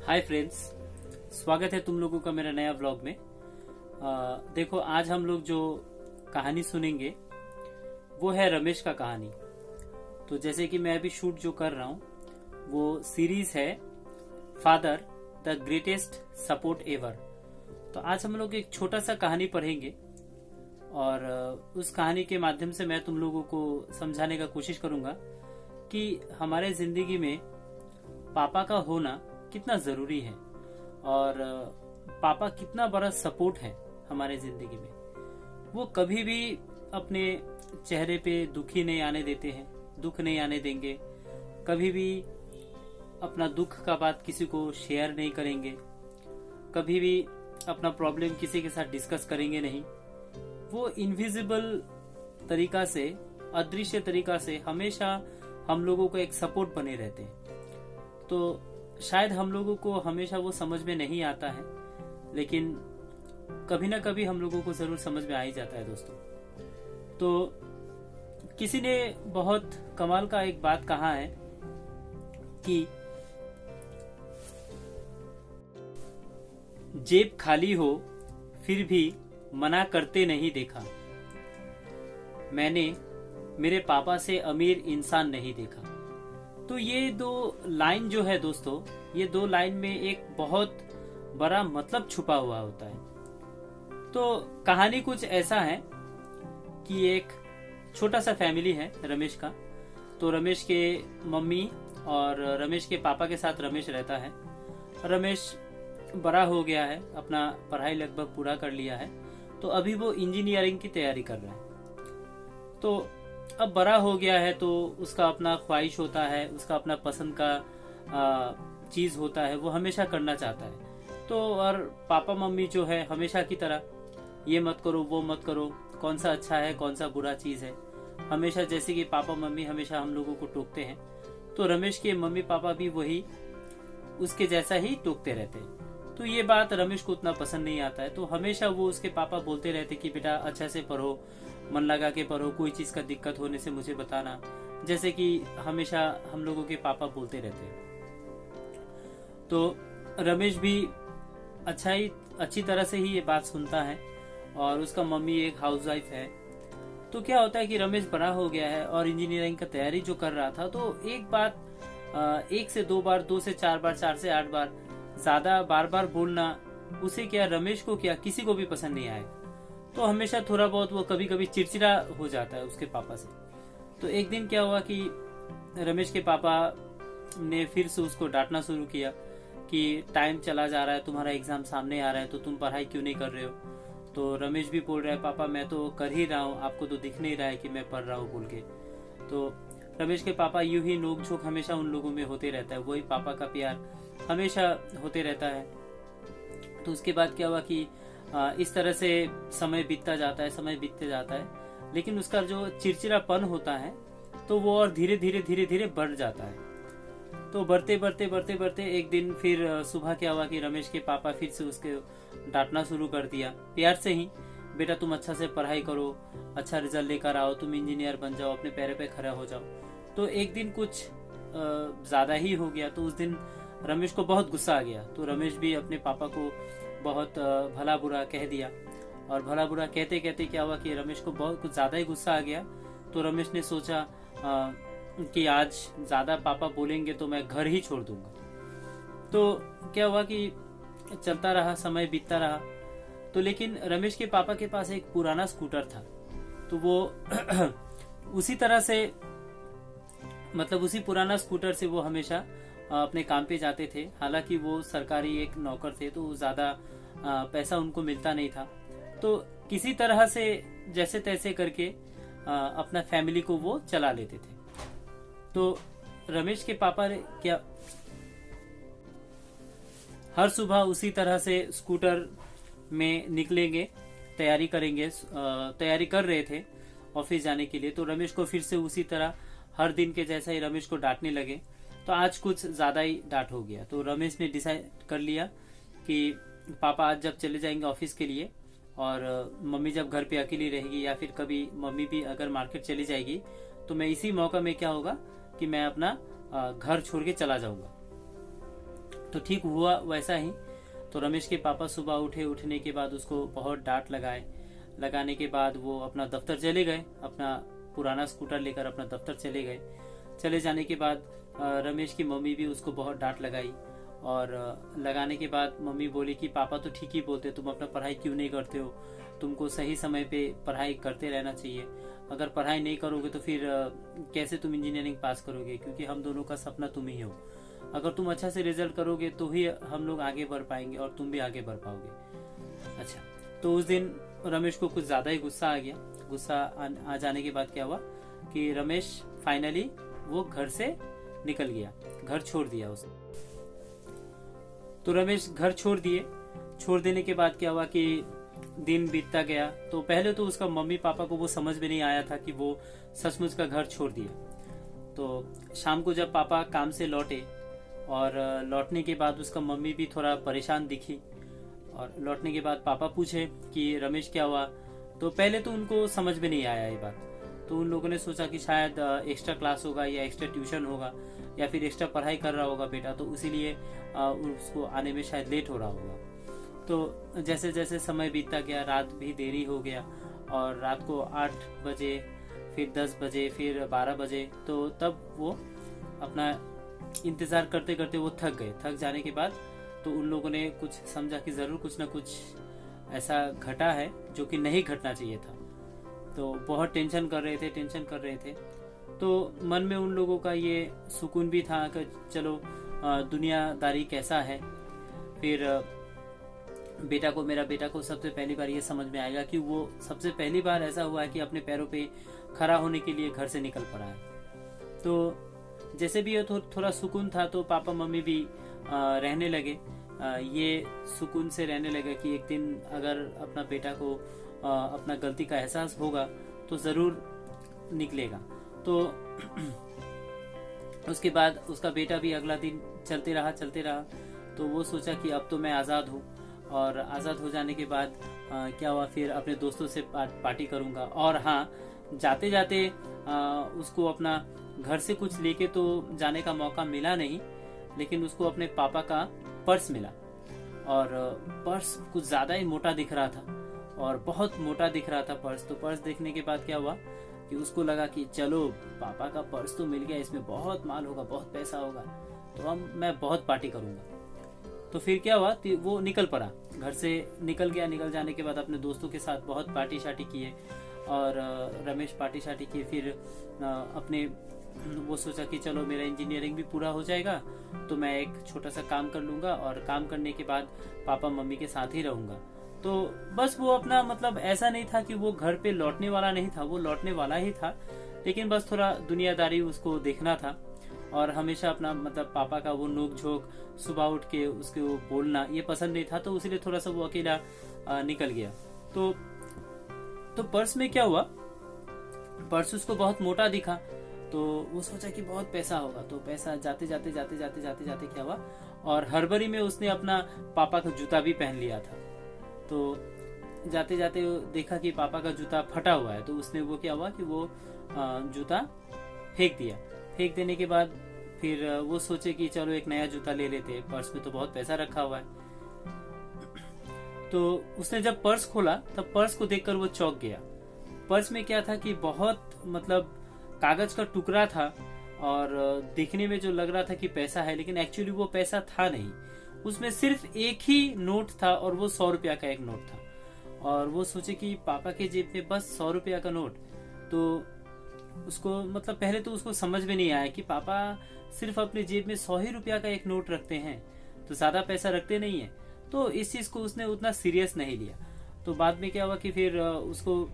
Hi friends, स्वागत है तुम लोगों का मेरा नया व्लॉग में। देखो, आज हम लोग जो कहानी सुनेंगे वो है रमेश का कहानी। तो जैसे कि मैं अभी शूट जो कर रहा हूँ वो सीरीज है father the greatest support ever. तो आज हम लोग एक छोटा सा कहानी पढ़ेंगे और उस कहानी के माध्यम से मैं तुम लोगों को समझाने का कोशिश करूंगा कि हमारे जिंदगी में पापा का होना कितना जरूरी है और पापा कितना बड़ा सपोर्ट है हमारे जिंदगी में। वो कभी भी अपने चेहरे पे दुखी नहीं आने देते हैं, दुख नहीं आने देंगे। कभी भी अपना दुख का बात किसी को शेयर नहीं करेंगे, कभी भी अपना प्रॉब्लम किसी के साथ डिस्कस करेंगे नहीं। वो इनविजिबल तरीका से, अदृश्य तरीका से हमेशा हम लोगों को एक सपोर्ट बने रहते हैं। तो शायद हम लोगों को हमेशा वो समझ में नहीं आता है, लेकिन कभी ना कभी हम लोगों को जरूर समझ में आ ही जाता है दोस्तों। तो किसी ने बहुत कमाल का एक बात कहा है कि जेब खाली हो फिर भी मना करते नहीं देखा, मैंने मेरे पापा से अमीर इंसान नहीं देखा। तो ये दो लाइन जो है दोस्तों, ये दो लाइन में एक बहुत बड़ा मतलब छुपा हुआ होता है। तो कहानी कुछ ऐसा है कि एक छोटा सा फैमिली है रमेश का। तो रमेश के मम्मी और रमेश के पापा के साथ रमेश रहता है। रमेश बड़ा हो गया है, अपना पढ़ाई लगभग पूरा कर लिया है। तो अभी वो इंजीनियरिंग की तैयारी कर रहा है। तो अब बड़ा हो गया है तो उसका अपना ख्वाहिश होता है, उसका अपना पसंद का चीज होता है, वो हमेशा करना चाहता है। तो और पापा मम्मी जो है हमेशा की तरह ये मत करो, वो मत करो, कौन सा अच्छा है, कौन सा बुरा चीज है, हमेशा जैसे कि पापा मम्मी हमेशा हम लोगों को टोकते हैं। तो रमेश के मम्मी पापा भी वही उसके जैसा ही टोकते रहते हैं। तो ये बात रमेश को उतना पसंद नहीं आता है। तो हमेशा वो उसके पापा बोलते रहते कि बेटा अच्छा से पढ़ो, मन लगा के पढ़ो, कोई चीज का दिक्कत होने से मुझे बताना, जैसे कि हमेशा हम लोगों के पापा बोलते रहते हैं। तो रमेश भी अच्छी तरह से ही ये बात सुनता है और उसका मम्मी एक हाउसवाइफ है। तो क्या होता है कि रमेश बड़ा हो गया है और इंजीनियरिंग का तैयारी जो कर रहा था, तो एक बात 1 से 2 बार, 2 से 4 बार, 4 से 8 बार, ज्यादा बार बार बोलना उसे क्या, रमेश को क्या, किसी को भी पसंद नहीं आएगा। तो हमेशा थोड़ा बहुत वो कभी कभी चिड़चिड़ा हो जाता है उसके पापा से। तो एक दिन क्या हुआ कि रमेश के पापा ने फिर से उसको डांटना शुरू किया कि टाइम चला जा रहा है, तुम्हारा एग्जाम सामने आ रहा है, तो तुम पढ़ाई क्यों नहीं कर रहे हो। तो रमेश भी बोल रहा है पापा मैं तो कर ही रहा हूँ, आपको तो दिख नहीं रहा है कि मैं पढ़ रहा हूँ बोल के। तो रमेश के पापा यूं ही नोक झोंक हमेशा उन लोगों में होते रहता है, वही पापा का प्यार हमेशा होते रहता है। तो उसके बाद क्या हुआ कि इस तरह से समय बीतता जाता है, लेकिन उसका जो चिड़चिड़ापन होता है तो वो और धीरे धीरे बढ़ जाता है। तो बढ़ते एक दिन फिर सुबह क्या हुआ कि रमेश के पापा फिर से उसके डांटना शुरू कर दिया, प्यार से ही, बेटा तुम अच्छा से पढ़ाई करो, अच्छा रिजल्ट लेकर आओ, तुम इंजीनियर बन जाओ, अपने पैरों पे खड़ा हो जाओ। तो एक दिन कुछ ज्यादा ही हो गया। तो उस दिन रमेश को बहुत गुस्सा आ गया। तो रमेश भी अपने पापा को बहुत भला बुरा कह दिया और भला बुरा कहते कहते क्या हुआ कि रमेश को बहुत कुछ ज्यादा ही गुस्सा आ गया। तो रमेश ने सोचा कि आज ज्यादा पापा बोलेंगे तो मैं घर ही छोड़ दूंगा। तो क्या हुआ कि चलता रहा, समय बीतता रहा। तो लेकिन रमेश के पापा के पास एक पुराना स्कूटर था। तो वो उसी तरह से, मतलब उसी पुराना स्कूटर से वो हमेशा अपने काम पे जाते थे। हालांकि वो सरकारी एक नौकर थे तो ज्यादा पैसा उनको मिलता नहीं था। तो किसी तरह से जैसे तैसे करके अपना फैमिली को वो चला लेते थे। तो रमेश के पापा क्या हर सुबह उसी तरह से स्कूटर में निकलेंगे, तैयारी कर रहे थे ऑफिस जाने के लिए। तो रमेश को फिर से उसी तरह हर दिन के जैसा ही रमेश को डांटने लगे। तो आज कुछ ज्यादा ही डांट हो गया। तो रमेश ने डिसाइड कर लिया कि पापा आज जब चले जाएंगे ऑफिस के लिए और मम्मी जब घर पे अकेली रहेगी, या फिर कभी मम्मी भी अगर मार्केट चली जाएगी, तो मैं इसी मौका में क्या होगा कि मैं अपना घर छोड़ के चला जाऊंगा। तो ठीक हुआ वैसा ही। तो रमेश के पापा सुबह उठे, उठने के बाद उसको बहुत डांट लगाए। लगाने के बाद वो अपना दफ्तर चले गए, अपना पुराना स्कूटर लेकर अपना दफ्तर चले गए। चले जाने के बाद रमेश की मम्मी भी उसको बहुत डांट लगाई, और लगाने के बाद मम्मी बोली कि पापा तो ठीक ही बोलते, तुम अपना पढ़ाई क्यों नहीं करते हो, तुमको सही समय पे पढ़ाई करते रहना चाहिए। अगर पढ़ाई नहीं करोगे तो फिर कैसे तुम इंजीनियरिंग पास करोगे, क्योंकि हम दोनों का सपना तुम ही हो। अगर तुम अच्छा से रिजल्ट करोगे तो ही हम लोग आगे बढ़ पाएंगे और तुम भी आगे बढ़ पाओगे। अच्छा, तो उस दिन रमेश को कुछ ज्यादा ही गुस्सा आ गया। गुस्सा आ जाने के बाद क्या हुआ कि रमेश फाइनली वो घर से निकल गया, घर छोड़ दिया उसने। तो रमेश घर छोड़ दिए। छोड़ देने के बाद क्या हुआ कि दिन बीतता गया। तो पहले तो उसका मम्मी पापा को वो समझ में नहीं आया था कि वो सचमुच का घर छोड़ दिया। तो शाम को जब पापा काम से लौटे, और लौटने के बाद उसका मम्मी भी थोड़ा परेशान दिखी, और लौटने के बाद पापा पूछे कि रमेश क्या हुआ। तो पहले तो उनको समझ में नहीं आया ये बात। तो उन लोगों ने सोचा कि शायद एक्स्ट्रा क्लास होगा या एक्स्ट्रा ट्यूशन होगा या फिर एक्स्ट्रा पढ़ाई कर रहा होगा बेटा, तो इसीलिए उसको आने में शायद लेट हो रहा होगा। तो जैसे जैसे समय बीतता गया, रात भी देरी हो गया, और रात को 8 बजे, फिर 10 बजे, फिर 12 बजे, तो तब वो अपना इंतजार करते करते वो थक गए। थक जाने के बाद तो उन लोगों ने कुछ समझा कि जरूर कुछ ना कुछ ऐसा घटा है जो कि नहीं घटना चाहिए था। तो बहुत टेंशन कर रहे थे। तो मन में उन लोगों का ये सुकून भी था कि चलो दुनियादारी कैसा है। फिर मेरा बेटा को सबसे पहली बार ये समझ में आएगा कि वो सबसे पहली बार ऐसा हुआ है कि अपने पैरों पे खड़ा होने के लिए घर से निकल पड़ा है। तो जैसे भी ये थोड़ा सुकून था, तो पापा मम्मी भी रहने लगे, ये सुकून से रहने लगे कि एक दिन अगर अपना बेटा को अपना गलती का एहसास होगा तो जरूर निकलेगा। तो उसके बाद उसका बेटा भी अगला दिन चलते रहा। तो वो सोचा कि अब तो मैं आज़ाद हूँ, और आज़ाद हो जाने के बाद क्या हुआ, फिर अपने दोस्तों से पार्टी करूँगा। और हाँ, जाते जाते उसको अपना घर से कुछ लेके तो जाने का मौका मिला नहीं, लेकिन उसको अपने पापा का पर्स मिला, और पर्स कुछ ज़्यादा ही मोटा दिख रहा था, और बहुत मोटा दिख रहा था पर्स। तो पर्स देखने के बाद क्या हुआ कि उसको लगा कि चलो पापा का पर्स तो मिल गया, इसमें बहुत माल होगा, बहुत पैसा होगा, तो अब मैं बहुत पार्टी करूँगा। तो फिर क्या हुआ, वो निकल पड़ा, घर से निकल गया। निकल जाने के बाद अपने दोस्तों के साथ बहुत पार्टी शार्टी किए, और रमेश पार्टी शार्टी किए। फिर अपने वो सोचा कि चलो मेरा इंजीनियरिंग भी पूरा हो जाएगा, तो मैं एक छोटा सा काम कर लूंगा, और काम करने के बाद पापा मम्मी के साथ ही रहूंगा। तो बस वो अपना मतलब ऐसा नहीं था कि वो घर पे लौटने वाला नहीं था, वो लौटने वाला ही था, लेकिन बस थोड़ा दुनियादारी उसको देखना था, और हमेशा अपना मतलब पापा का वो नोक झोंक, सुबह उठ के उसके वो बोलना, ये पसंद नहीं था। तो इसलिए थोड़ा सा वो अकेला निकल गया। तो पर्स में क्या हुआ, पर्स उसको बहुत मोटा दिखा, तो वो सोचा कि बहुत पैसा होगा। तो पैसा जाते जाते क्या हुआ, और हड़बड़ी में उसने अपना पापा का जूता भी पहन लिया था। तो जाते जाते देखा कि पापा का जूता फटा हुआ है। तो उसने वो क्या हुआ कि वो जूता फेंक दिया। फेंक देने के बाद फिर वो सोचे कि चलो एक नया जूता ले लेते, पर्स में तो बहुत पैसा रखा हुआ है। तो उसने जब पर्स खोला तब पर्स को देखकर वो चौंक गया। पर्स में क्या था कि बहुत मतलब कागज का टुकड़ा था, और देखने में जो लग रहा था कि पैसा है, लेकिन एक्चुअली वो पैसा था नहीं। उसमें सिर्फ एक ही नोट था, और वो 100 रुपया का एक नोट था। और वो सोचे कि पापा के जेब में बस 100 रुपया का नोट। तो उसको मतलब पहले तो उसको समझ में नहीं आया कि पापा सिर्फ अपने जेब में 100 ही रुपया का एक नोट रखते हैं, तो ज्यादा पैसा रखते नहीं है। तो इस चीज को उसने उतना सीरियस नहीं लिया। तो बाद में क्या हुआ कि फिर उसको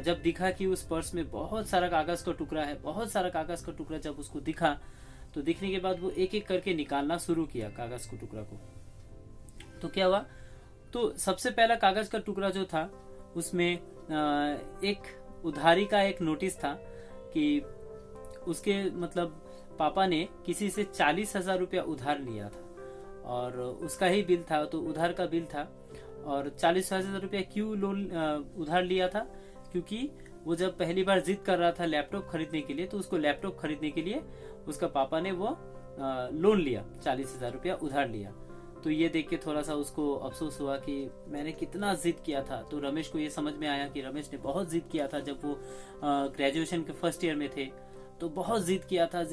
जब दिखा कि उस पर्स में बहुत सारा कागज का टुकड़ा है, बहुत सारा कागज का टुकड़ा जब उसको दिखा, तो दिखने के बाद वो एक एक करके निकालना शुरू किया कागज के टुकड़ा को। तो क्या हुआ, तो सबसे पहला कागज का टुकड़ा जो था उसमें एक उधारी का एक नोटिस था कि उसके मतलब पापा ने किसी से 40,000 रुपया उधार लिया था, और उसका ही बिल था। तो उधार का बिल था, और 40,000 रुपया क्यों लोन उधार लिया था, क्योंकि वो जब पहली बार जिद कर रहा था लैपटॉप खरीदने के लिए, तो उसको लैपटॉप खरीदने के लिए उसका पापा ने वो लोन लिया, 40,000 रुपया उधार लिया। तो ये देख के थोड़ा सा उसको अफसोस हुआ कि मैंने कितना जिद किया था। तो रमेश को ये समझ में आया कि रमेश ने बहुत जिद किया था जब वो ग्रेजुएशन के फर्स्ट ईयर में थे, तो बहुत जिद किया था।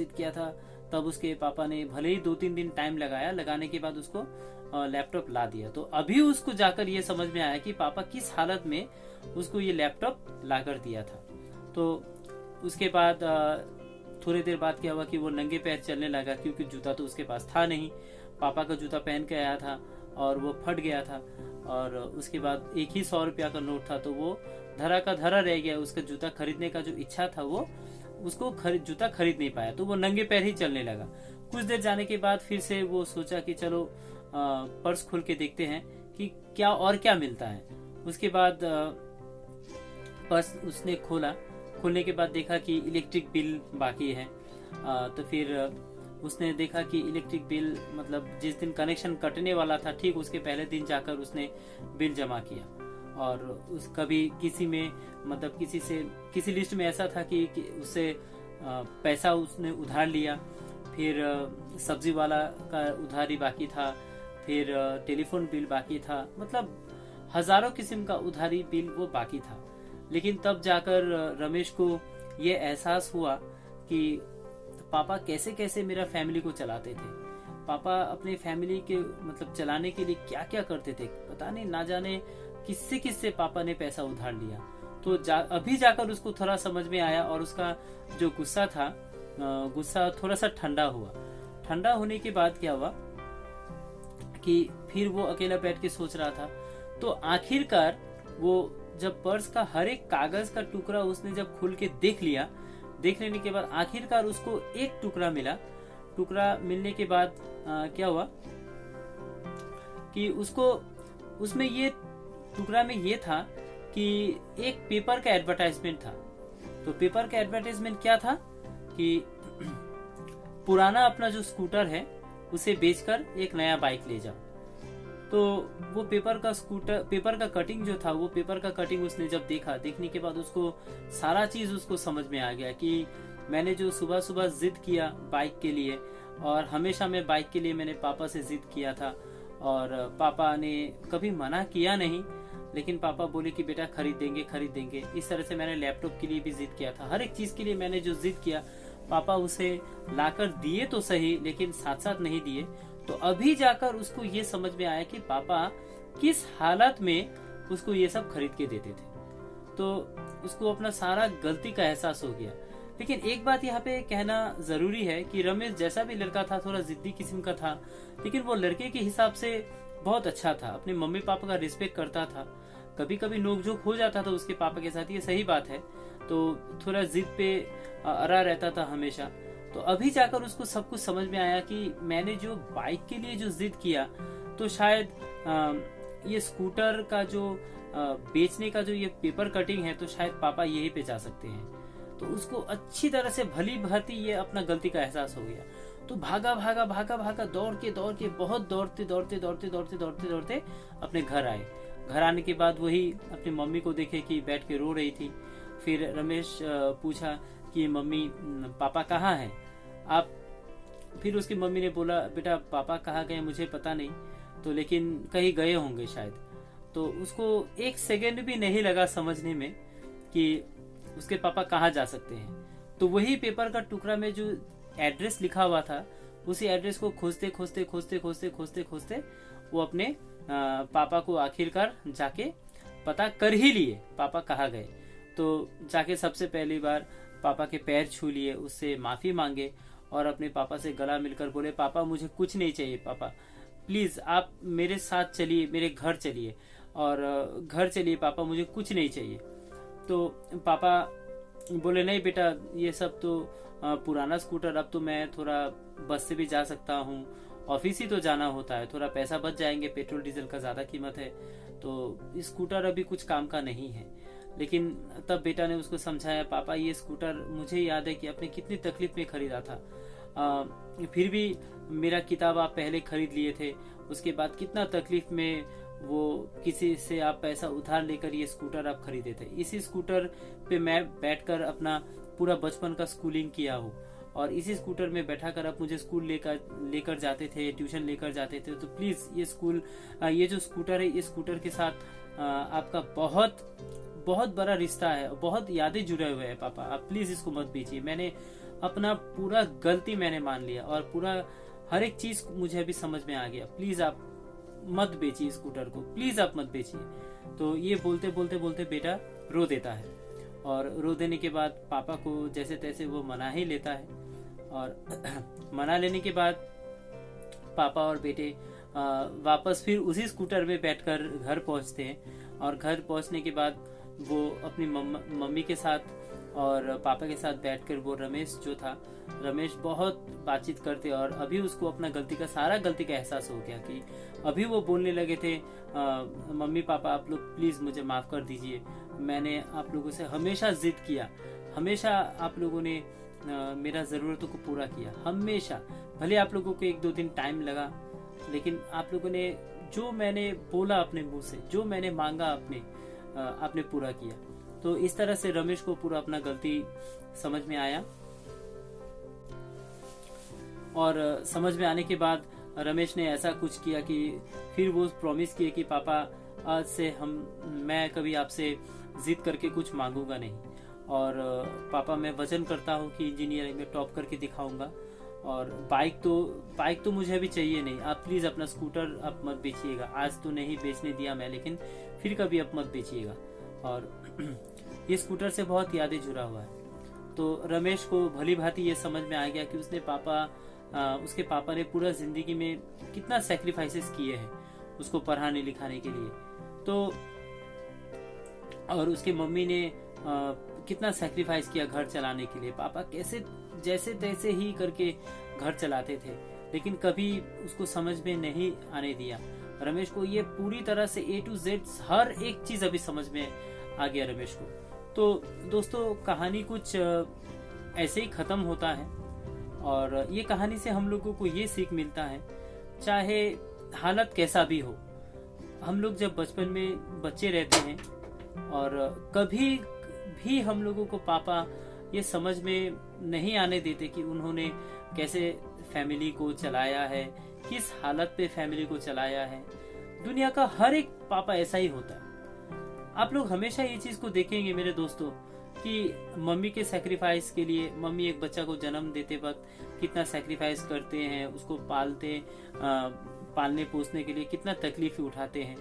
तब उसके पापा ने भले ही 2-3 दिन टाइम लगाया, लगाने के बाद उसको लैपटॉप ला दिया। तो अभी उसको जाकर ये समझ में आया कि पापा किस हालत में उसको ये लैपटॉप ला कर दिया था। तो उसके बाद थोड़ी देर बाद क्या हुआ कि वो नंगे पैर चलने लगा, क्योंकि जूता तो उसके पास था नहीं। पापा का जूता पहन के आया था और वो फट गया था। और उसके बाद एक ही 100 रुपया का नोट था, तो वो धरा का धरा रह गया। उसका जूता खरीदने का जो इच्छा था वो उसको जूता खरीद नहीं पाया, तो वो नंगे पैर ही चलने लगा। कुछ देर जाने के बाद फिर से वो सोचा कि चलो पर्स खोल के देखते हैं कि क्या और क्या मिलता है। उसके बाद पर्स उसने खोलने के बाद देखा कि इलेक्ट्रिक बिल बाकी है। तो फिर उसने देखा कि इलेक्ट्रिक बिल, मतलब जिस दिन कनेक्शन कटने वाला था ठीक उसके पहले दिन जाकर उसने बिल जमा किया। और उस कभी किसी में, मतलब किसी लिस्ट में ऐसा था कि उससे पैसा उसने उधार लिया, फिर सब्जी वाला का उधारी बाकी था, फिर टेलीफोन बिल बाकी था, मतलब हजारों किस्म का उधारी बिल वो बाकी था। लेकिन तब जाकर रमेश को ये एहसास हुआ कि पापा कैसे कैसे मेरा फैमिली को चलाते थे। पापा अपने फैमिली के मतलब चलाने के लिए क्या क्या करते थे, पता नहीं, ना जाने किससे पापा ने पैसा उधार लिया। तो अभी जाकर उसको थोड़ा समझ में आया और उसका जो गुस्सा था, गुस्सा थोड़ा सा ठंडा हुआ। ठंडा होने के बाद क्या हुआ कि फिर वो अकेला बैठ के सोच रहा था। तो आखिरकार वो जब पर्स का हर एक कागज का टुकड़ा उसने जब खोल के देख लिया, देख लेने के बाद आखिरकार उसको एक टुकड़ा मिला। टुकड़ा मिलने के बाद क्या हुआ कि उसको उसमें ये टुकड़ा में ये था कि एक पेपर का एडवर्टाइजमेंट था। तो पेपर का एडवर्टाइजमेंट क्या था कि पुराना अपना जो स्कूटर है उसे बेचकर एक नया बाइक ले जाओ। तो वो पेपर का कटिंग जो था, वो पेपर का कटिंग उसने जब देखने के बाद उसको सारा चीज उसको समझ में आ गया कि मैंने जो सुबह सुबह जिद किया बाइक के लिए, और हमेशा मैं बाइक के लिए मैंने पापा से जिद किया था और पापा ने कभी मना किया नहीं, लेकिन पापा बोले कि बेटा खरीद देंगे। इस तरह से मैंने लैपटॉप के लिए भी जिद किया था। हर एक चीज के लिए मैंने जो जिद किया पापा उसे लाकर दिए तो सही, लेकिन साथ साथ नहीं दिए। तो अभी जाकर उसको ये समझ में आया कि पापा किस हालत में उसको ये सब खरीद के देते थे। तो उसको अपना सारा गलती का एहसास हो गया। लेकिन एक बात यहाँ पे कहना जरूरी है कि रमेश जैसा भी लड़का था, थोड़ा जिद्दी किस्म का था, लेकिन वो लड़के के हिसाब से बहुत अच्छा था। अपने मम्मी पापा का रिस्पेक्ट करता था। कभी कभी नोकझोंक हो जाता था उसके पापा के साथ, ये सही बात है। तो थोड़ा जिद पे अड़ा रहता था हमेशा। तो अभी जाकर उसको सब कुछ समझ में आया कि मैंने जो बाइक के लिए जो जिद किया, तो शायद ये स्कूटर का जो बेचने का जो ये पेपर कटिंग है, तो शायद पापा यही पे जा सकते हैं। तो उसको अच्छी तरह से भली भांति ये अपना गलती का एहसास हो गया। तो भागा दौड़ के बहुत दौड़ते अपने घर आए। घर आने के बाद वही अपनी मम्मी को देखे कि बैठ के रो रही थी। फिर रमेश पूछा कि मम्मी पापा कहाँ हैं आप? फिर उसकी मम्मी ने बोला बेटा पापा कहाँ गए मुझे पता नहीं, तो लेकिन कहीं गए होंगे शायद। तो उसको एक सेकंड भी नहीं लगा समझने में कि उसके पापा कहाँ जा सकते हैं। तो वही पेपर का टुकड़ा में जो एड्रेस लिखा हुआ था, उसी एड्रेस को खोजते वो अपने पापा को आखिरकार जाके पता कर ही लिए पापा कहाँ गए। तो जाके सबसे पहली बार पापा के पैर छू लिए, उससे माफी मांगे और अपने पापा से गला मिलकर बोले पापा मुझे कुछ नहीं चाहिए, पापा प्लीज आप मेरे साथ चलिए, मेरे घर चलिए और घर चलिए पापा, मुझे कुछ नहीं चाहिए। तो पापा बोले नहीं बेटा ये सब तो पुराना स्कूटर, अब तो मैं थोड़ा बस से भी जा सकता हूँ, ऑफिस ही तो जाना होता है, थोड़ा पैसा बच जाएंगे, पेट्रोल डीजल का ज्यादा कीमत है, तो स्कूटर अभी कुछ काम का नहीं है। लेकिन तब बेटा ने उसको समझाया पापा ये स्कूटर मुझे याद है कि आपने कितनी तकलीफ में खरीदा था, फिर भी मेरा किताब आप पहले खरीद लिए थे, उसके बाद कितना तकलीफ में वो किसी से आप पैसा उधार लेकर ये स्कूटर आप खरीदे थे। इसी स्कूटर पे मैं बैठकर अपना पूरा बचपन का स्कूलिंग किया हूँ और इसी स्कूटर में बैठा कर आप मुझे स्कूल लेकर जाते थे, ट्यूशन लेकर जाते थे। तो प्लीज ये जो स्कूटर है, इस स्कूटर के साथ आपका बहुत बहुत बड़ा रिश्ता है, बहुत यादें जुड़े हुए हैं पापा, आप प्लीज इसको मत बेचिए। मैंने अपना पूरा गलती मैंने मान लिया और पूरा हर एक चीज मुझे अभी समझ में आ गया। प्लीज आप मत बेचिए स्कूटर को, प्लीज आप मत बेचिए। तो ये बोलते बोलते बोलते बेटा रो देता है, और रो देने के बाद पापा को जैसे तैसे वो मना ही लेता है। और मना लेने के बाद पापा और बेटे वापस फिर उसी स्कूटर में बैठकर घर पहुंचते हैं। और घर पहुंचने के बाद वो अपनी मम्मी के साथ और पापा के साथ बैठकर वो रमेश बहुत बातचीत करते, और अभी उसको अपना सारा गलती का एहसास हो गया कि अभी वो बोलने लगे थे, मम्मी पापा आप लोग प्लीज मुझे माफ कर दीजिए, मैंने आप लोगों से हमेशा जिद किया, हमेशा आप लोगों ने मेरा जरूरतों को पूरा किया, हमेशा। भले आप लोगों को 1-2 दिन टाइम लगा, लेकिन आप लोगों ने जो मैंने बोला अपने मुंह से, जो मैंने मांगा आपने पूरा किया। तो इस तरह से रमेश को पूरा अपना गलती समझ में आया, और समझ में आने के बाद रमेश ने ऐसा कुछ किया कि फिर वो प्रॉमिस किए कि पापा आज से मैं कभी आपसे जिद करके कुछ मांगूंगा नहीं, और पापा मैं वचन करता हूँ कि इंजीनियरिंग में टॉप करके दिखाऊंगा, और बाइक तो मुझे अभी चाहिए नहीं, आप प्लीज अपना स्कूटर आप मत बेचिएगा। आज तो नहीं बेचने दिया मैं, लेकिन फिर कभी आप मत बेचिएगा। और ये स्कूटर से बहुत यादें जुड़ा हुआ है। तो रमेश को भली भांति ये समझ में आ गया कि उसके पापा ने पूरा जिंदगी में कितना सैक्रिफाइसेस किए हैं उसको पढ़ाने लिखाने के लिए, तो और उसके मम्मी ने कितना सैक्रिफाइस किया घर चलाने के लिए। पापा कैसे जैसे तैसे ही करके घर चलाते थे, लेकिन कभी उसको समझ में नहीं आने दिया। रमेश को ये पूरी तरह से A to Z हर एक चीज अभी समझ में आ गया रमेश को। तो दोस्तों कहानी कुछ ऐसे ही खत्म होता है, और ये कहानी से हम लोगों को ये सीख मिलता है, चाहे हालत कैसा भी हो, हम लोग जब बचपन में बच्चे रहते हैं और कभी भी हम लोगों को पापा ये समझ में नहीं आने देते कि उन्होंने कैसे फैमिली को चलाया है, किस हालत पे फैमिली को चलाया है। दुनिया का हर एक पापा ऐसा ही होता है। आप लोग हमेशा ये चीज को देखेंगे मेरे दोस्तों कि मम्मी के सैक्रिफाइस के लिए, मम्मी एक बच्चा को जन्म देते वक्त कितना सैक्रिफाइस करते हैं, उसको पालने पोसने के लिए कितना तकलीफ उठाते हैं।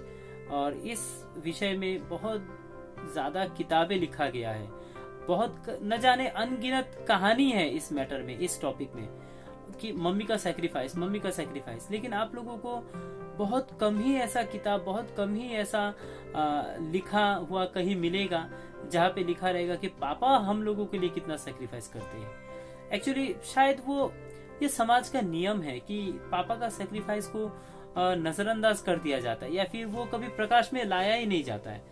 और इस विषय में बहुत ज्यादा किताबें लिखा गया है, बहुत न जाने अनगिनत कहानी है इस मैटर में, इस टॉपिक में, कि मम्मी का सैक्रिफाइस। लेकिन आप लोगों को बहुत कम ही ऐसा किताब, बहुत कम ही ऐसा लिखा हुआ कहीं मिलेगा जहाँ पे लिखा रहेगा कि पापा हम लोगों के लिए कितना सैक्रिफाइस करते हैं। एक्चुअली शायद ये समाज का नियम है कि पापा का सैक्रिफाइस को नजरअंदाज कर दिया जाता है, या फिर वो कभी प्रकाश में लाया ही नहीं जाता है,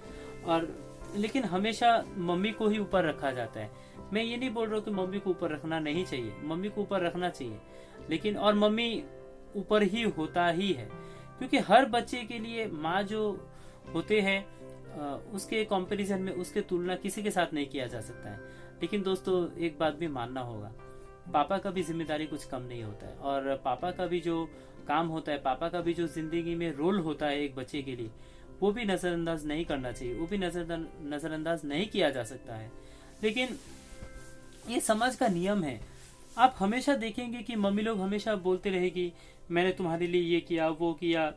और लेकिन हमेशा मम्मी को ही ऊपर रखा जाता है। मैं ये नहीं बोल रहा हूँ कि मम्मी को ऊपर रखना नहीं चाहिए, मम्मी को ऊपर रखना चाहिए, लेकिन और मम्मी ऊपर ही होता ही है, क्योंकि हर बच्चे के लिए माँ जो होते हैं उसके कंपैरिजन में, उसके तुलना किसी के साथ नहीं किया जा सकता है। लेकिन दोस्तों एक बात भी मानना होगा, पापा का भी जिम्मेदारी कुछ कम नहीं होता है, और पापा का भी जो काम होता है, पापा का भी जो जिंदगी में रोल होता है एक बच्चे के लिए, वो भी नजरअंदाज नहीं करना चाहिए, वो भी नजरअंदाज नहीं किया जा सकता है। लेकिन ये समाज का नियम है। आप हमेशा देखेंगे कि मम्मी लोग हमेशा बोलते रहे कि मैंने तुम्हारे लिए ये किया, वो किया,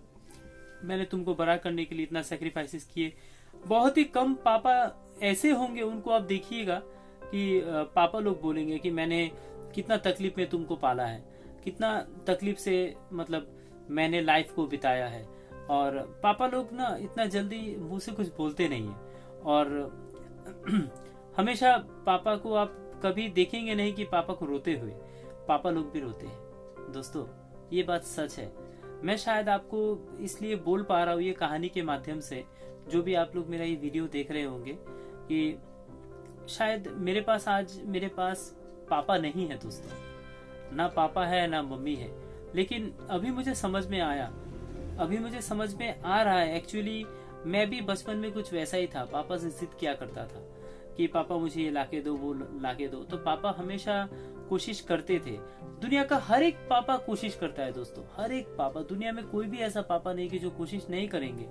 मैंने तुमको बड़ा करने के लिए इतना सैक्रिफाइसेस किए। बहुत ही कम पापा ऐसे होंगे, उनको आप देखिएगा कि पापा लोग बोलेंगे कि मैंने कितना तकलीफ में तुमको पाला है, कितना तकलीफ से मतलब मैंने लाइफ को बिताया है। और पापा लोग ना इतना जल्दी मुंह से कुछ बोलते नहीं है, और हमेशा पापा को आप कभी देखेंगे नहीं कि पापा को रोते हुए। पापा लोग भी रोते हैं दोस्तों, ये बात सच है। मैं शायद आपको इसलिए बोल पा रहा हूँ ये कहानी के माध्यम से, जो भी आप लोग मेरा ये वीडियो देख रहे होंगे, कि शायद मेरे पास पापा नहीं है दोस्तों, ना पापा है ना मम्मी है। लेकिन अभी मुझे समझ में आ रहा है एक्चुअली मैं भी बचपन में कुछ वैसा ही था, पापा से जिद किया करता था कि पापा मुझे ये लाके दो, वो लाके दो। तो पापा हमेशा कोशिश करते थे। दुनिया का हर एक पापा कोशिश करता है दोस्तों, हर एक पापा। दुनिया में कोई भी ऐसा पापा नहीं कि जो कोशिश नहीं करेंगे,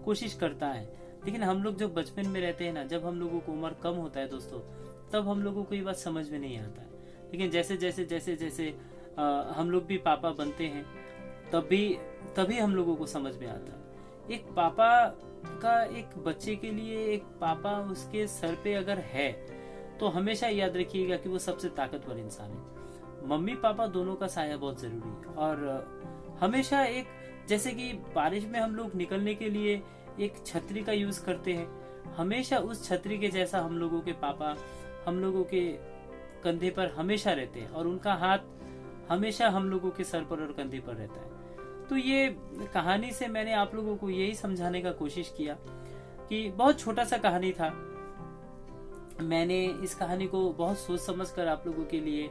कोशिश करता है। लेकिन हम लोग जब बचपन में रहते हैं ना, जब हम लोगों को उम्र कम होता है दोस्तों, तब हम लोगों को ये बात समझ में नहीं आता है। लेकिन जैसे जैसे जैसे जैसे हम लोग भी पापा बनते हैं, तभी हम लोगों को समझ में आता है। एक पापा का, एक बच्चे के लिए एक पापा उसके सर पे अगर है, तो हमेशा याद रखिएगा कि वो सबसे ताकतवर इंसान है। मम्मी पापा दोनों का साया बहुत जरूरी है। और हमेशा एक, जैसे कि बारिश में हम लोग निकलने के लिए एक छतरी का यूज करते हैं, हमेशा उस छतरी के जैसा हम लोगों के पापा हम लोगों के कंधे पर हमेशा रहते हैं, और उनका हाथ हमेशा हम लोगों के सर पर और कंधे पर रहता है। तो ये कहानी से मैंने आप लोगों को यही समझाने का कोशिश किया कि बहुत छोटा सा कहानी था। मैंने इस कहानी को बहुत सोच समझ कर आप लोगों के लिए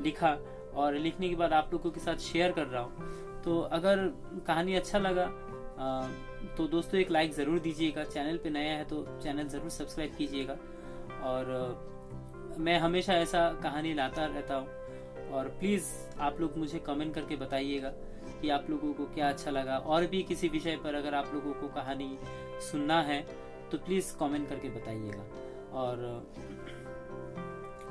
लिखा, और लिखने के बाद आप लोगों के साथ शेयर कर रहा हूँ। तो अगर कहानी अच्छा लगा तो दोस्तों एक लाइक ज़रूर दीजिएगा। चैनल पे नया है तो चैनल ज़रूर सब्सक्राइब कीजिएगा। और मैं हमेशा ऐसा कहानी लाता रहता हूँ। और प्लीज़ आप लोग मुझे कमेंट करके बताइएगा कि आप लोगों को क्या अच्छा लगा। और भी किसी विषय पर अगर आप लोगों को कहानी सुनना है तो प्लीज़ कमेंट करके बताइएगा। और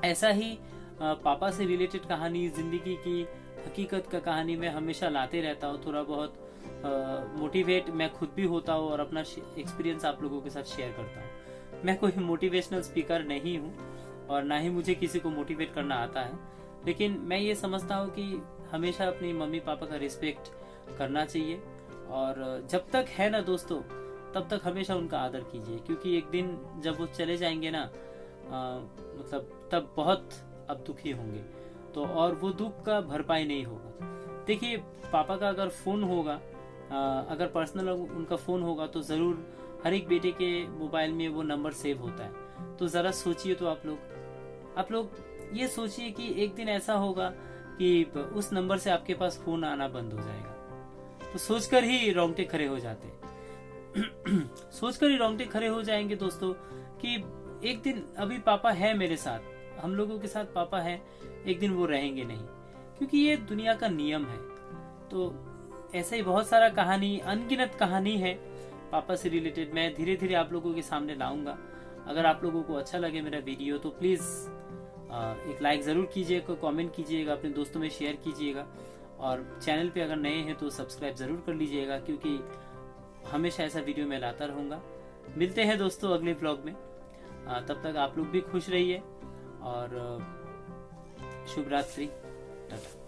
ऐसा ही पापा से रिलेटेड कहानी, जिंदगी की हकीकत का कहानी मैं हमेशा लाते रहता हूँ। थोड़ा बहुत मोटिवेट मैं खुद भी होता हूँ और अपना एक्सपीरियंस आप लोगों के साथ शेयर करता हूँ। मैं कोई मोटिवेशनल स्पीकर नहीं हूँ और ना ही मुझे किसी को मोटिवेट करना आता है, लेकिन मैं ये समझता हूँ कि हमेशा अपनी मम्मी पापा का रिस्पेक्ट करना चाहिए। और जब तक है ना दोस्तों, तब तक हमेशा उनका आदर कीजिए, क्योंकि एक दिन जब वो चले जाएंगे ना, मतलब तब बहुत अब दुखी होंगे, तो और वो दुख का भरपाई नहीं होगा। देखिए, पापा का अगर फोन होगा, अगर पर्सनल उनका फोन होगा, तो जरूर हर एक बेटे के मोबाइल में वो नंबर सेव होता है। तो जरा सोचिए, तो आप लोग ये सोचिए कि एक दिन ऐसा होगा कि उस नंबर से आपके पास फोन आना बंद हो जाएगा। तो सोचकर ही रोंगटे खड़े हो जाते सोचकर ही रोंगटे खड़े हो जाएंगे दोस्तों कि एक दिन, अभी पापा है मेरे साथ, हम लोगों के साथ पापा है, एक दिन वो रहेंगे नहीं, क्योंकि ये दुनिया का नियम है। तो ऐसे ही बहुत सारा कहानी, अनगिनत कहानी है पापा से रिलेटेड, मैं धीरे धीरे आप लोगों के सामने लाऊंगा। अगर आप लोगों को अच्छा लगे मेरा वीडियो तो प्लीज एक लाइक जरूर कीजिएगा, कमेंट कीजिएगा, अपने दोस्तों में शेयर कीजिएगा। और चैनल पे अगर नए हैं तो सब्सक्राइब जरूर कर लीजिएगा, क्योंकि हमेशा ऐसा वीडियो मैं लाता रहूंगा। मिलते हैं दोस्तों अगले व्लॉग में। तब तक आप लोग भी खुश रहिए और शुभ रात्रि, टाटा।